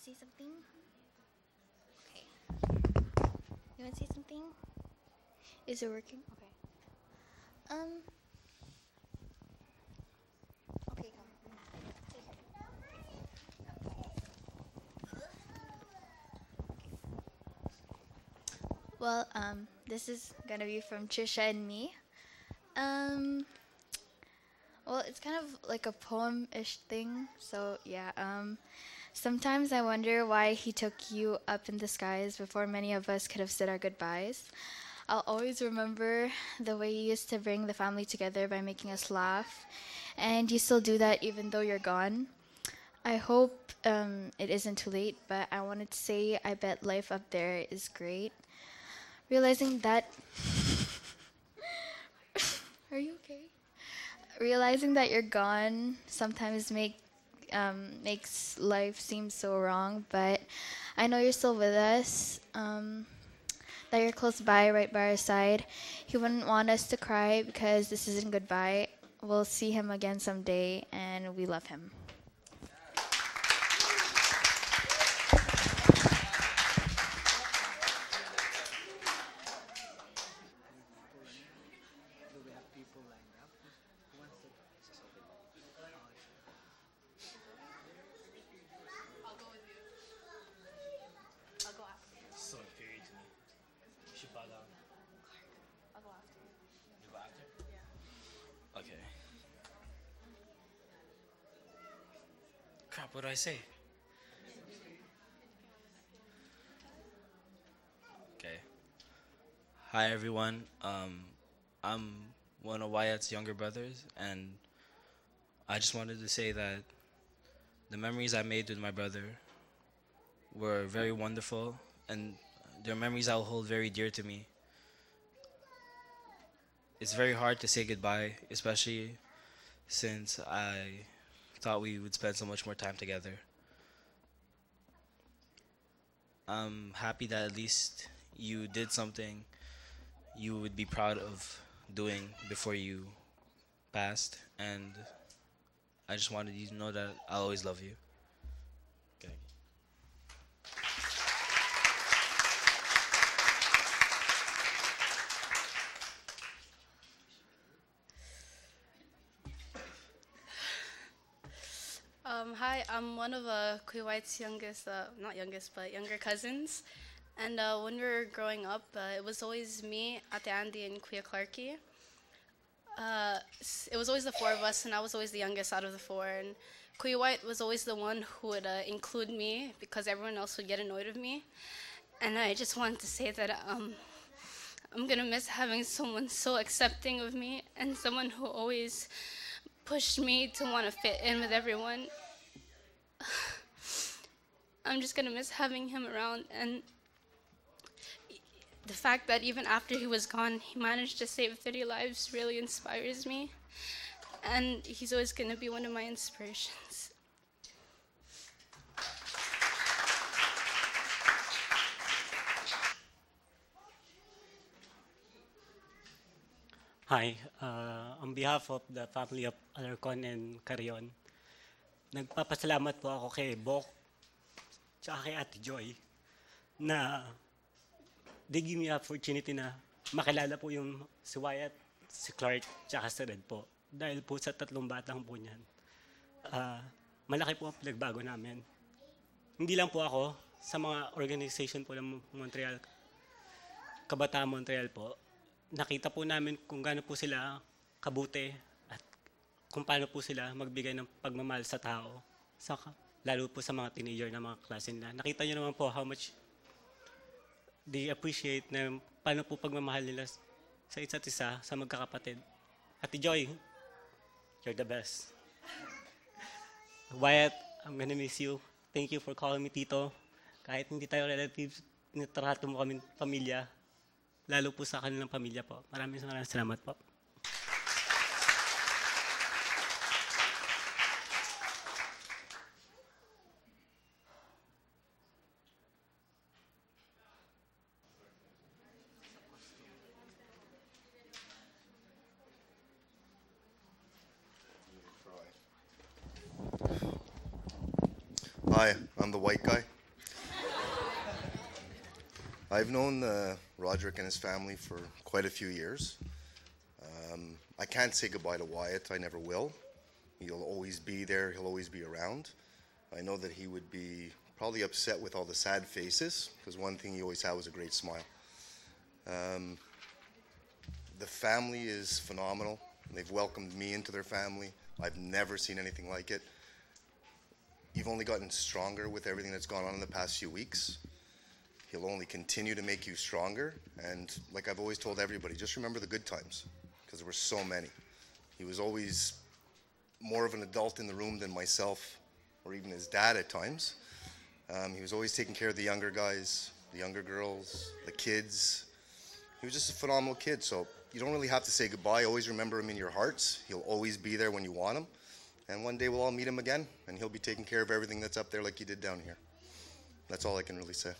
say something? Okay. You want to say something? Is it working? Okay. Um. Okay, come. Take Well, this is gonna be from Trisha and me. Um, well, it's kind of like a poem-ish thing. So yeah. Sometimes I wonder why he took you up in the skies before many of us could have said our goodbyes. I'll always remember the way you used to bring the family together by making us laugh, and you still do that even though you're gone. I hope it isn't too late, but I wanted to say I bet life up there is great. Realizing that. Are you okay? Realizing that you're gone sometimes makes life seem so wrong, but I know you're still with us. That you're close by, right by our side. He wouldn't want us to cry because this isn't goodbye. We'll see him again someday, and we love him. So infuriating to me. You should bow down. I'll go after you. You go after? Okay. Crap, what do I say? Okay. Hi everyone. I'm one of Wyatt's younger brothers, and I just wanted to say that the memories I made with my brother were very wonderful, and they're memories I'll hold very dear to me. It's very hard to say goodbye, especially since I thought we would spend so much more time together. I'm happy that at least you did something you would be proud of doing before you passed, and I just wanted you to know that I'll always love you. Okay. Hi, I'm one of Kuya White's youngest, not youngest, but younger cousins. And when we were growing up, it was always me, Ate Andy, and Kuya Clarky. It was always the four of us, and I was always the youngest out of the four. And Kuya White was always the one who would include me because everyone else would get annoyed with me. And I just wanted to say that I'm gonna miss having someone so accepting of me and someone who always pushed me to want to fit in with everyone. I'm just gonna miss having him around, and the fact that even after he was gone, he managed to save 30 lives really inspires me, and he's always gonna be one of my inspirations. Hi, on behalf of the family of Alarcon and Carion, nagpapasalamat po ako kay Bok tsaka kay Ate Joy na they give me opportunity na makilala po yung si Wyatt, si Clark, tsaka si Red po. Dahil po sa tatlong batang po niyan, malaki po ang pinagbago namin. Hindi lang po ako, sa mga organization po ng Montreal, Kabataan Montreal po, nakita po namin kung gaano po sila kabuti at kung paano po sila magbigay ng pagmamahal sa tao, lalo po sa mga teenager na mga klase nila. Nakita niyo naman po how much they appreciate na paano po pagmamahal nila sa isa't isa, sa magkakapatid. Ate Joy, you're the best. Wyatt, I'm gonna miss you. Thank you for calling me Tito. Kahit hindi tayo relatives, nitrato mo kami pamilya. Lalo po sa kanilang pamilya po. Maraming salamat po. Hi, I'm the white guy. I've known Roderick and his family for quite a few years. I can't say goodbye to Wyatt. I never will. He'll always be there. He'll always be around. I know that he would be probably upset with all the sad faces, because one thing he always had was a great smile. The family is phenomenal. They've welcomed me into their family. I've never seen anything like it. You've only gotten stronger with everything that's gone on in the past few weeks. He'll only continue to make you stronger. And like I've always told everybody, just remember the good times, because there were so many. He was always more of an adult in the room than myself or even his dad at times. He was always taking care of the younger guys, the younger girls, the kids. He was just a phenomenal kid. So you don't really have to say goodbye. Always remember him in your hearts. He'll always be there when you want him. And one day we'll all meet him again, and he'll be taking care of everything that's up there like he did down here. That's all I can really say.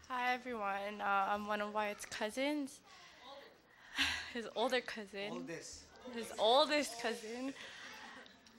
Hi everyone, I'm one of Wyatt's cousins, his older cousin, his oldest cousin.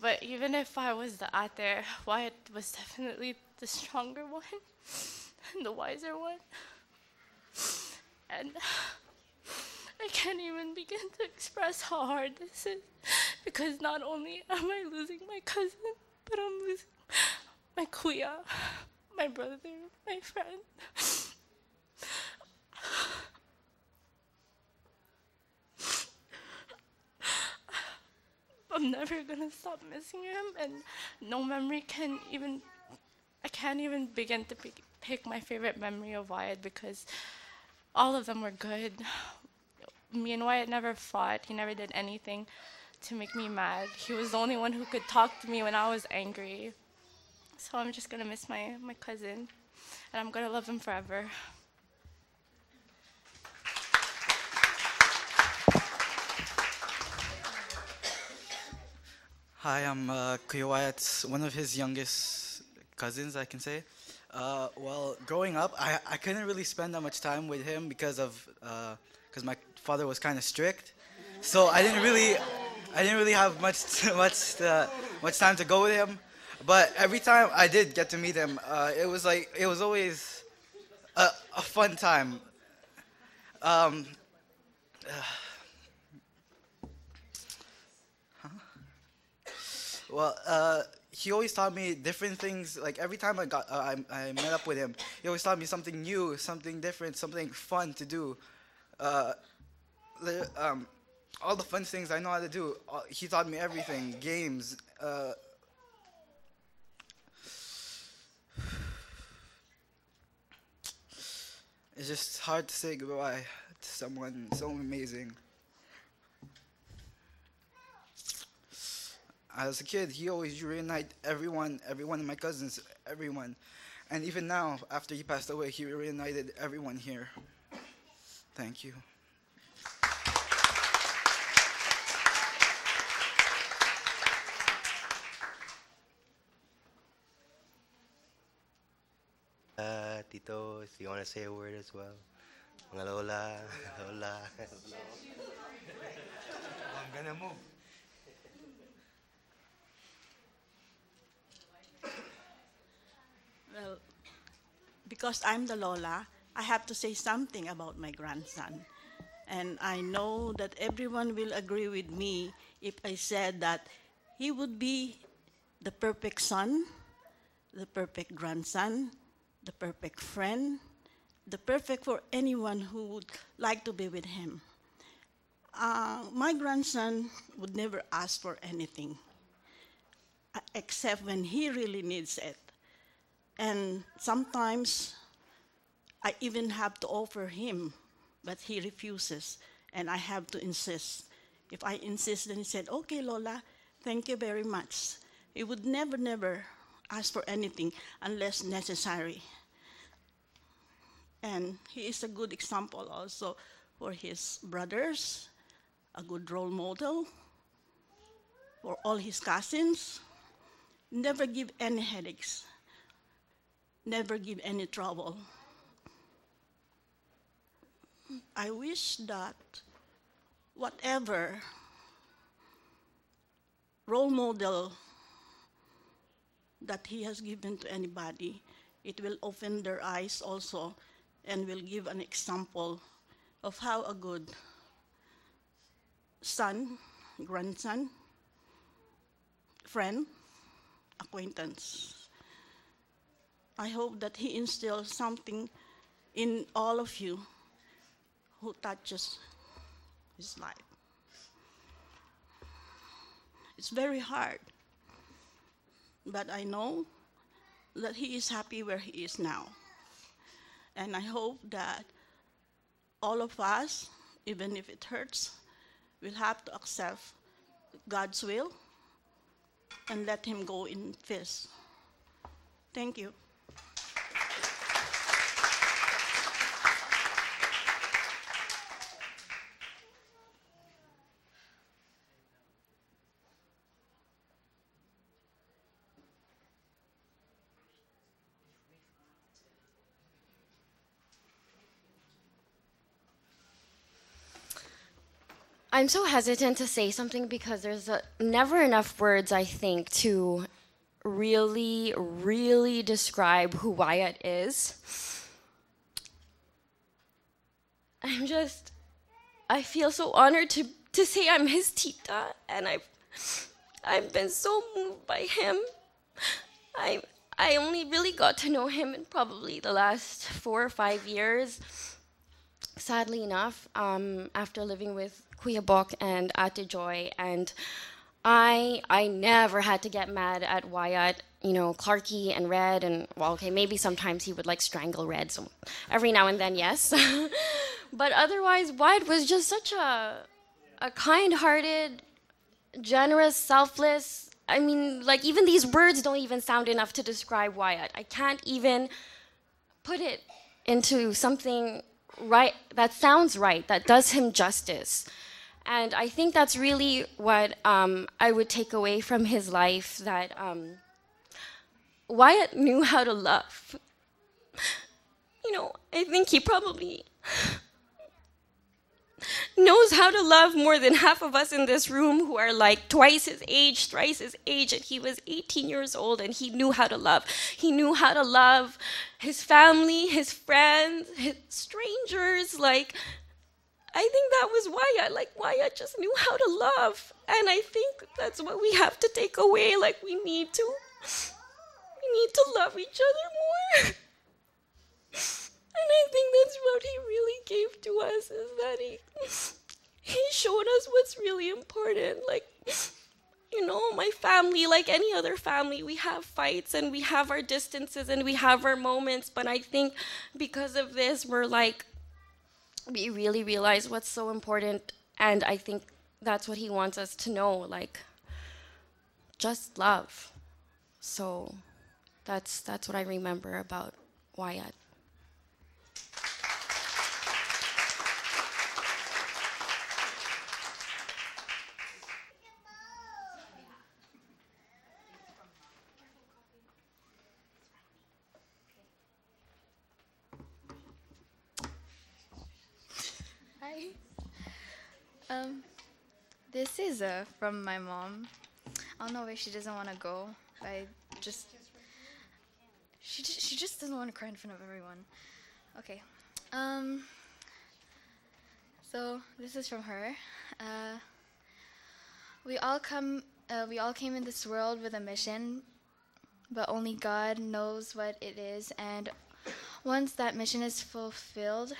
But even if I was the ate, Wyatt was definitely the stronger one and the wiser one. And I can't even begin to express how hard this is, because not only am I losing my cousin, but I'm losing my kuya, my brother, my friend. I'm never gonna stop missing him, and no memory can even, I can't even begin to pick my favorite memory of Wyatt, because all of them were good. Me and Wyatt never fought. He never did anything to make me mad. He was the only one who could talk to me when I was angry. So I'm just gonna miss my cousin, and I'm gonna love him forever. Hi, I'm Kuya Wyatt's one of his youngest cousins, I can say. Well, growing up, I couldn't really spend that much time with him because my father was kind of strict. So I didn't really have much time to go with him. But every time I did get to meet him, it was always a fun time. Um, Well, he always taught me different things. Like every time I met up with him, he always taught me something new, something different, something fun to do. All the fun things I know how to do. He taught me everything, games. It's just hard to say goodbye to someone so amazing. As a kid, he always reunite everyone of my cousins, everyone. And even now, after he passed away, he reunited everyone here. Thank you. Tito, if you want to say a word as well. Mga lola, lola. I'm gonna move. Well, because I'm the Lola, I have to say something about my grandson. And I know that everyone will agree with me if I said that he would be the perfect son, the perfect grandson, the perfect friend, the perfect for anyone who would like to be with him. My grandson would never ask for anything except when he really needs it. And sometimes I even have to offer him, but he refuses, and I have to insist. If I insist, then he said, "Okay, Lola, thank you very much." He would never ask for anything unless necessary. And he is a good example also for his brothers, a good role model for all his cousins. Never give any headaches. Never give any trouble. I wish that whatever role model that he has given to anybody, it will open their eyes also and will give an example of how a good son, grandson, friend, acquaintance. I hope that he instills something in all of you who touches his life. It's very hard, but I know that he is happy where he is now. And I hope that all of us, even if it hurts, will have to accept God's will and let him go in peace. Thank you. I'm so hesitant to say something because there's never enough words, I think, to really, really describe who Wyatt is. I feel so honored to say I'm his tita, and I've been so moved by him. I only really got to know him in probably the last 4 or 5 years. Sadly enough, after living with Kuya Bok and Ate Joy, and I never had to get mad at Wyatt, you know, Clarky and Red, and well, okay, maybe sometimes he would like strangle Red, so every now and then, yes. But otherwise, Wyatt was just such a kind-hearted, generous, selfless. I mean, like even these words don't even sound enough to describe Wyatt. I can't even put it into something right that sounds right, that does him justice. And I think that's really what I would take away from his life, that Wyatt knew how to love. You know, I think he probably knows how to love more than half of us in this room who are like twice his age, thrice his age, and he was 18 years old and he knew how to love. He knew how to love his family, his friends, his strangers. Like, I think that was Wyatt. Like, Wyatt just knew how to love. And I think that's what we have to take away. Like, we need to love each other more. And I think that's what he really gave to us, is that he showed us what's really important. Like, you know, my family, like any other family, we have fights and we have our distances and we have our moments. But I think because of this, we really realize what's so important. And I think that's what he wants us to know, like, just love. So that's what I remember about Wyatt. Hi. This is from my mom. I don't know where she doesn't want to go, but she just doesn't want to cry in front of everyone. Okay. So this is from her. We all came in this world with a mission, but only God knows what it is, and once that mission is fulfilled,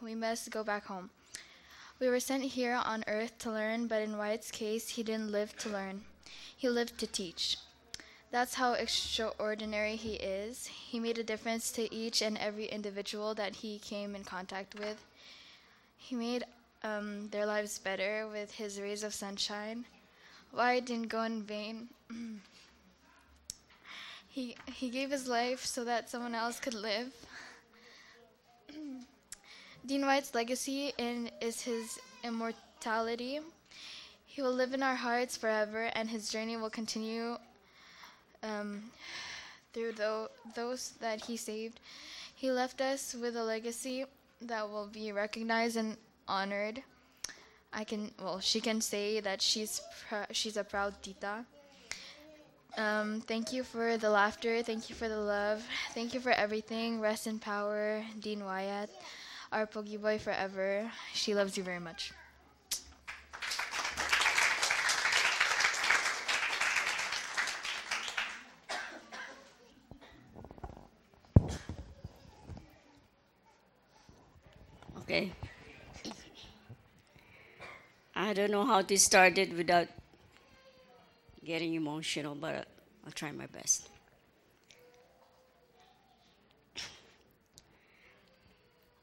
we must go back home. We were sent here on earth to learn, but in Wyatt's case, he didn't live to learn. He lived to teach. That's how extraordinary he is. He made a difference to each and every individual that he came in contact with. He made their lives better with his rays of sunshine. Wyatt didn't go in vain. He gave his life so that someone else could live. Dean Wyatt's legacy is his immortality. He will live in our hearts forever, and his journey will continue through those that he saved. He left us with a legacy that will be recognized and honored. She can say that she's a proud tita. Thank you for the laughter. Thank you for the love. Thank you for everything. Rest in power, Dean Wyatt, our Pogi Boy forever. She loves you very much. Okay. I don't know how this started without getting emotional, but I'll try my best.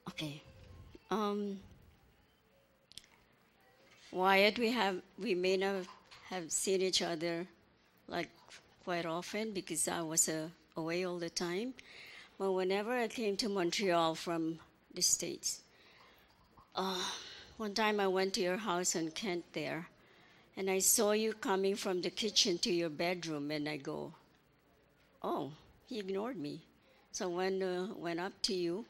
Okay. Um, Wyatt, we may not have seen each other like quite often because I was away all the time. But whenever I came to Montreal from the States, one time I went to your house on Kent there, and I saw you coming from the kitchen to your bedroom, and I go, oh, he ignored me. So went up to you,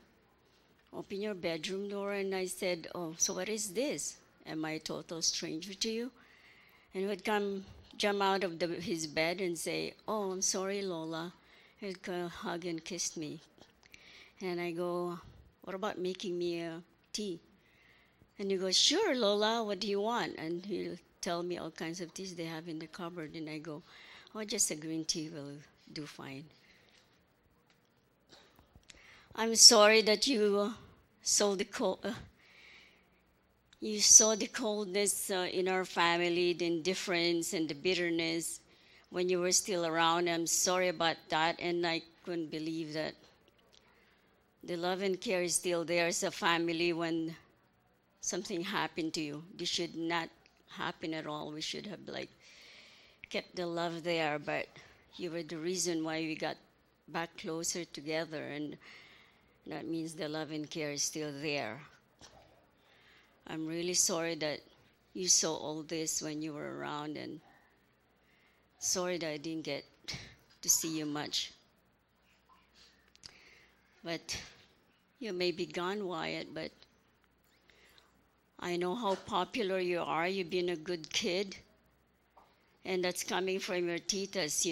opened your bedroom door, and I said, oh, so what is this? Am I a total stranger to you? And he would jump out of his bed and say, oh, I'm sorry, Lola. He'd hug and kiss me. And I go, what about making me a tea? And he goes, sure, Lola, what do you want? And he'll tell me all kinds of teas they have in the cupboard. And I go, oh, just a green tea will do fine. I'm sorry that you saw the coldness in our family, the indifference and the bitterness when you were still around. I'm sorry about that, and I couldn't believe that the love and care is still there as a family when something happened to you. This should not happen at all. We should have kept the love there, but you were the reason why we got back closer together, and that means the love and care is still there. I'm really sorry that you saw all this when you were around, and sorry that I didn't get to see you much. But you may be gone, Wyatt, but I know how popular you are. You've been a good kid. And that's coming from your titas,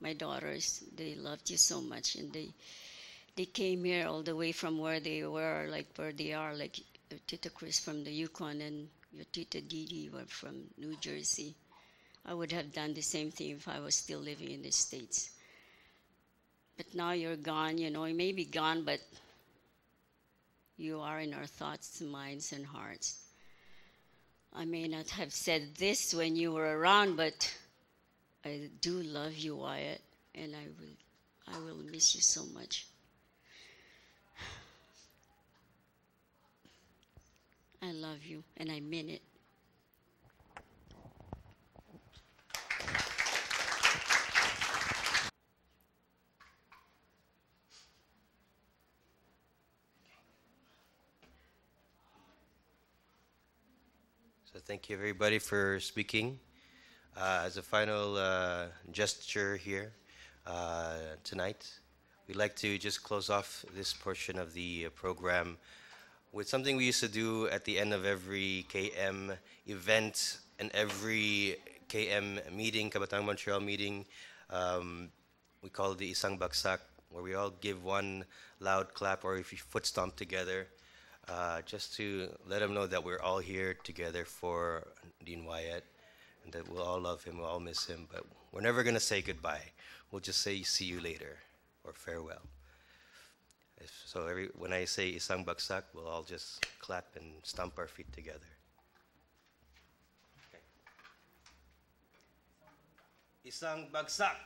my daughters. They loved you so much. And they came here all the way from where they were, where they are, like your Tita Chris from the Yukon and your Tita Didi were from New Jersey. I would have done the same thing if I was still living in the States. But now you're gone, you may be gone, but you are in our thoughts, minds, and hearts. I may not have said this when you were around, but I do love you, Wyatt, and I will miss you so much. I love you, and I mean it. So thank you everybody for speaking. As a final gesture here tonight, we'd like to just close off this portion of the program with something we used to do at the end of every KM event and every KM meeting, Kabatang Montreal meeting. We call it the Isang Bagsak, where we all give one loud clap or if you foot stomp together, just to let them know that we're all here together for Dean Wyatt and that we'll all love him, we'll all miss him, but we're never going to say goodbye. We'll just say see you later or farewell. So when I say Isang Bagsak, we'll all just clap and stomp our feet together. Okay. Isang Bagsak!